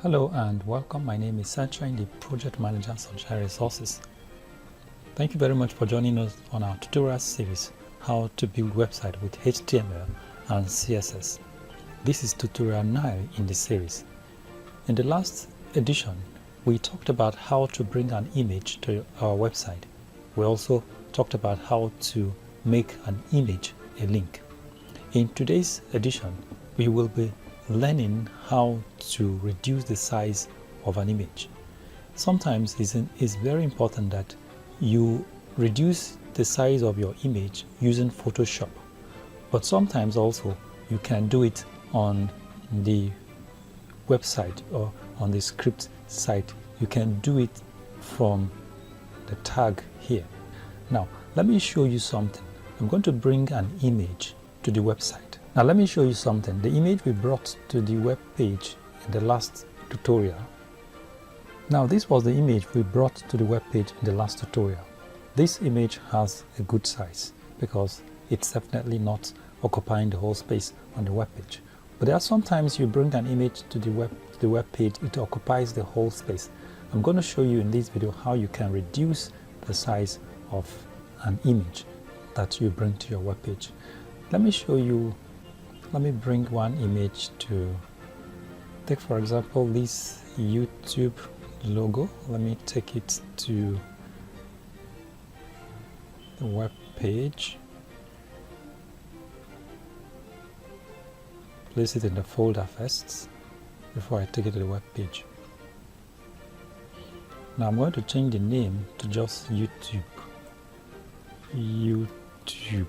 Hello and welcome. My name is Sunshine, the Project Manager at Sunshine Resources. Thank you very much for joining us on our tutorial series, How to Build Website with HTML and CSS. This is tutorial 9 in the series. In the last edition, we talked about how to bring an image to our website. We also talked about how to make an image a link. In today's edition, we will be learning how to reduce the size of an image. Sometimes it's very important that you reduce the size of your image using Photoshop, but sometimes also you can do it on the website or on the script site. You can do it from the tag here. Now let me show you something. I'm going to bring an image to the website. Now let me show you something. The image we brought to the web page in the last tutorial. Now this was the image we brought to the web page in the last tutorial. This image has a good size because it's definitely not occupying the whole space on the web page. But there are sometimes you bring an image to the web page, it occupies the whole space. I'm going to show you in this video how you can reduce the size of an image that you bring to your web page. Let me show you. Let me bring one image to take, for example, this YouTube logo. Let me take it to the web page. Place it in the folder first before I take it to the web page. Now I'm going to change the name to just YouTube. YouTube.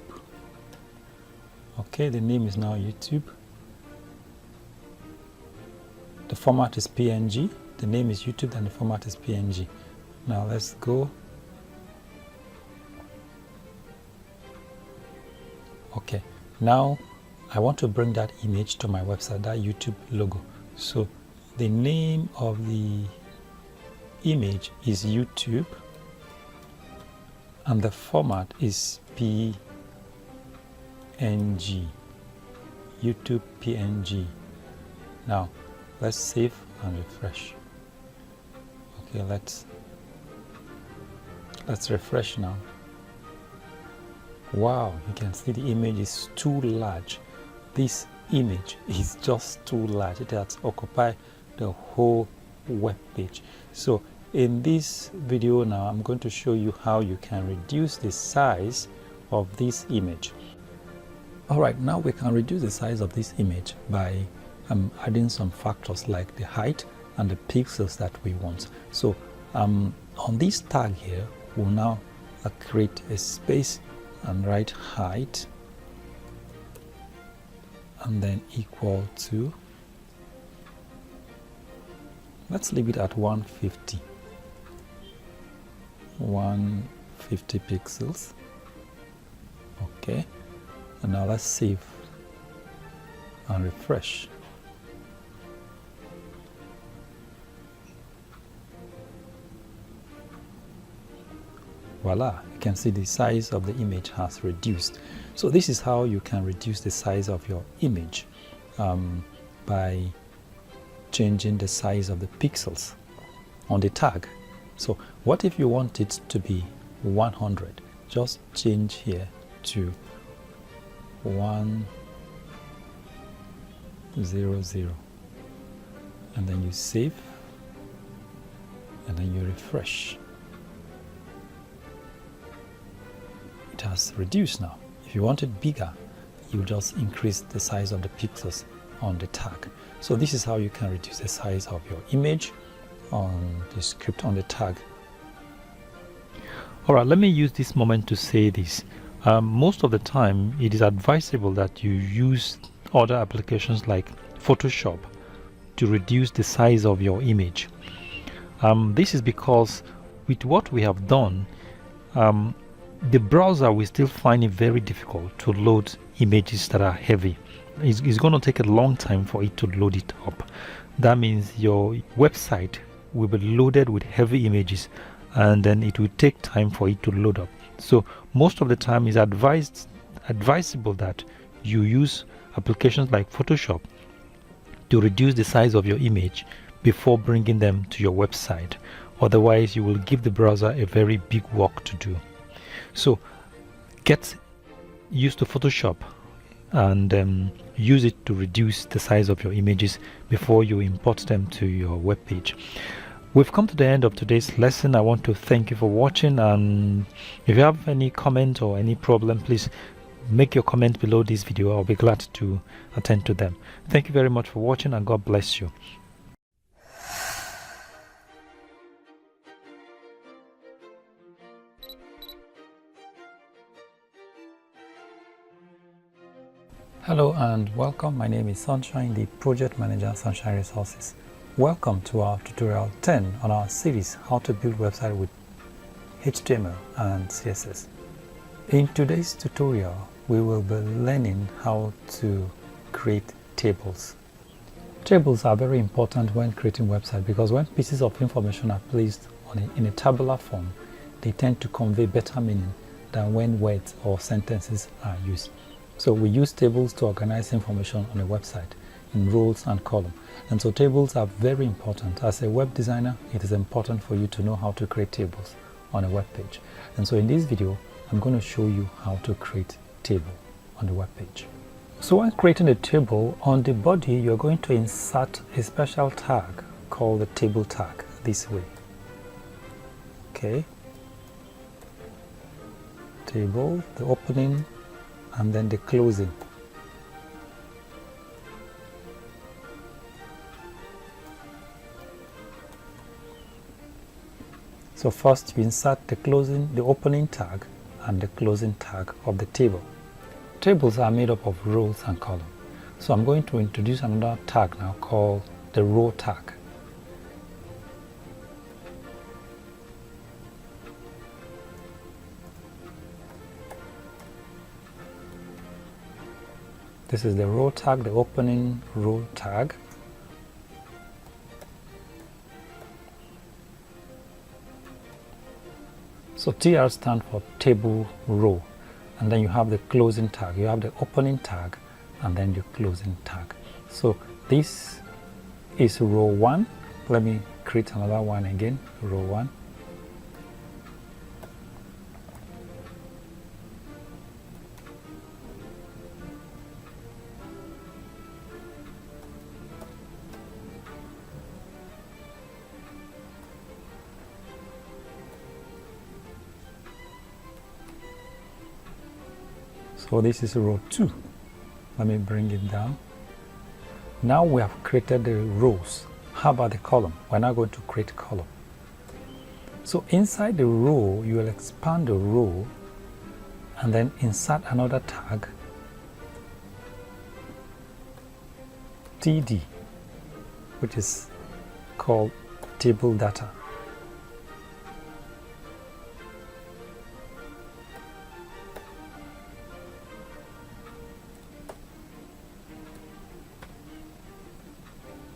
Okay, the name is now YouTube. The format is PNG. The name is YouTube and the format is PNG. Now let's go. Okay, now I want to bring that image to my website, that YouTube logo. So the name of the image is YouTube and the format is PNG. YouTube PNG. Now let's save and refresh. Okay, let's refresh now. Wow, you can see the image is too large. This image is just too large. It has occupied the whole web page. So in this video now, I'm going to show you how you can reduce the size of this image. Alright, now we can reduce the size of this image by adding some factors like the height and the pixels that we want. So on this tag here, we'll now create a space and write height and then equal to, let's leave it at 150 pixels. Okay, and now let's save and refresh. Voila, you can see the size of the image has reduced. So this is how you can reduce the size of your image by changing the size of the pixels on the tag. So what if you want it to be 100? Just change here to 100 and then you save and then you refresh. It has reduced now. If you want it bigger, you just increase the size of the pixels on the tag. So this is how you can reduce the size of your image on the script on the tag. Alright, let me use this moment to say this. Most of the time it is advisable that you use other applications like Photoshop to reduce the size of your image. This is because with what we have done, the browser will still find it very difficult to load images that are heavy. It's going to take a long time for it to load it up. That means your website will be loaded with heavy images and then it will take time for it to load up. So most of the time it's advisable that you use applications like Photoshop to reduce the size of your image before bringing them to your website. Otherwise, you will give the browser a very big work to do. So get used to Photoshop and use it to reduce the size of your images before you import them to your web page. We've come to the end of today's lesson. I want to thank you for watching, and if you have any comment or any problem, please make your comment below this video. I'll be glad to attend to them. Thank you very much for watching, and God bless you. Hello and welcome. My name is Sunshine, the Project Manager, Sunshine Resources. Welcome to our tutorial 10 on our series, How to Build Website with HTML and CSS. In today's tutorial, we will be learning how to create tables. Tables are very important when creating websites because when pieces of information are placed in a tabular form, they tend to convey better meaning than when words or sentences are used. So we use tables to organize information on a website in rows and columns. And so tables are very important. As a web designer, it is important for you to know how to create tables on a web page. And so in this video, I'm going to show you how to create a table on the web page. So when creating a table, on the body, you're going to insert a special tag called the table tag this way. Okay. Table, the opening, and then the closing. So first you insert the opening tag and the closing tag of the table. Tables are made up of rows and columns. So I'm going to introduce another tag now called the row tag. This is the row tag, the opening row tag. So TR stands for table row, and then you have the closing tag. You have the opening tag and then the closing tag. So this is row 1. Let me create another one again, row 1. So this is row 2. Let me bring it down. Now we have created the rows. How about the column? We're now going to create a column. So inside the row, you will expand the row and then insert another tag, TD, which is called table data.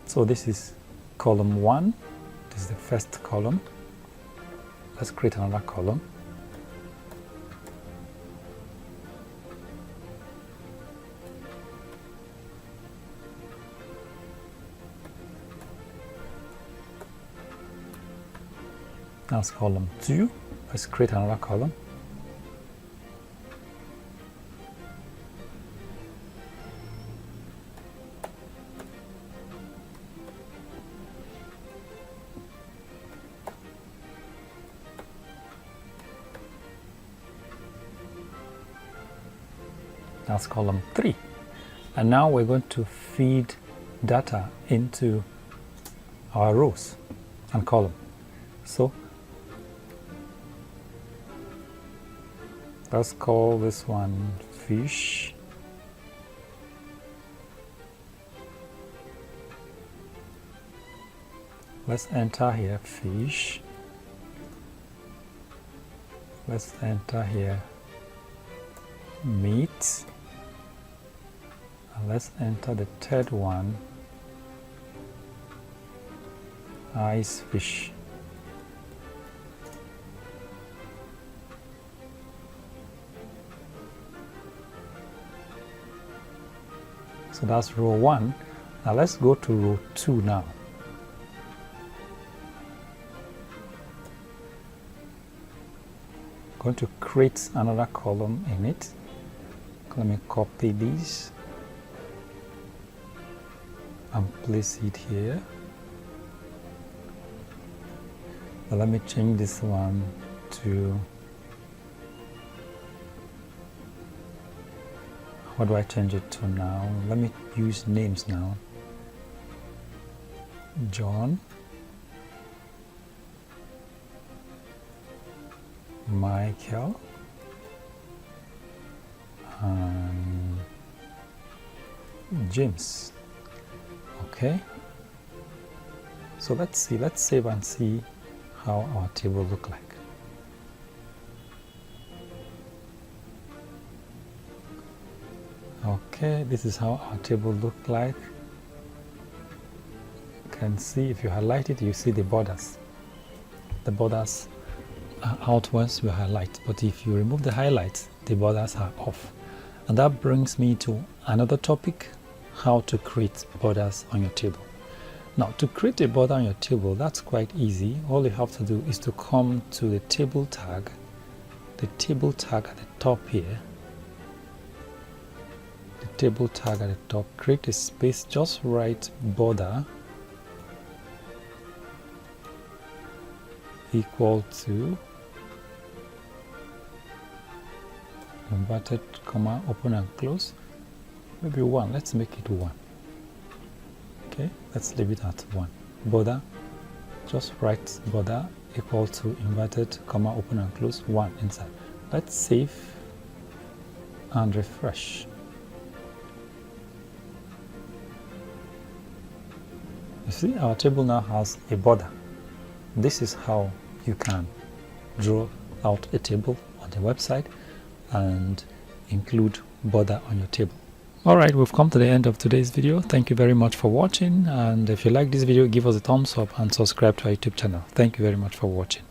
So this is column 1. This is the first column. Let's create another column. That's column 2. Let's create another column. That's column 3. And now we're going to feed data into our rows and column. So let's call this one fish. Let's enter here fish. Let's enter here meat. And let's enter the third one, ice fish. So that's row 1. Now let's go to row 2 now. going to create another column in it. Let me copy this and place it here. But let me change this one to, what do I change it to now? Let me use names now. John, Michael, and James. Okay, so let's save and see how our table look like. Okay, this is how our table look like. You can see, if you highlight it, you see the borders. The borders are out once you highlight, but if you remove the highlights, the borders are off. And that brings me to another topic: how to create borders on your table. Now, to create a border on your table, that's quite easy. All you have to do is to come to the table tag at the top here. The table tag at the top, create a space, just write border equal to inverted comma, open and close, maybe 1. Let's make it 1. Okay, let's leave it at 1. Border, just write border equal to inverted comma, open and close, 1 inside. Let's save and refresh. You see, our table now has a border. This is how you can draw out a table on the website and include border on your table. Alright, we've come to the end of today's video. Thank you very much for watching, and if you like this video, give us a thumbs up and subscribe to our YouTube channel. Thank you very much for watching.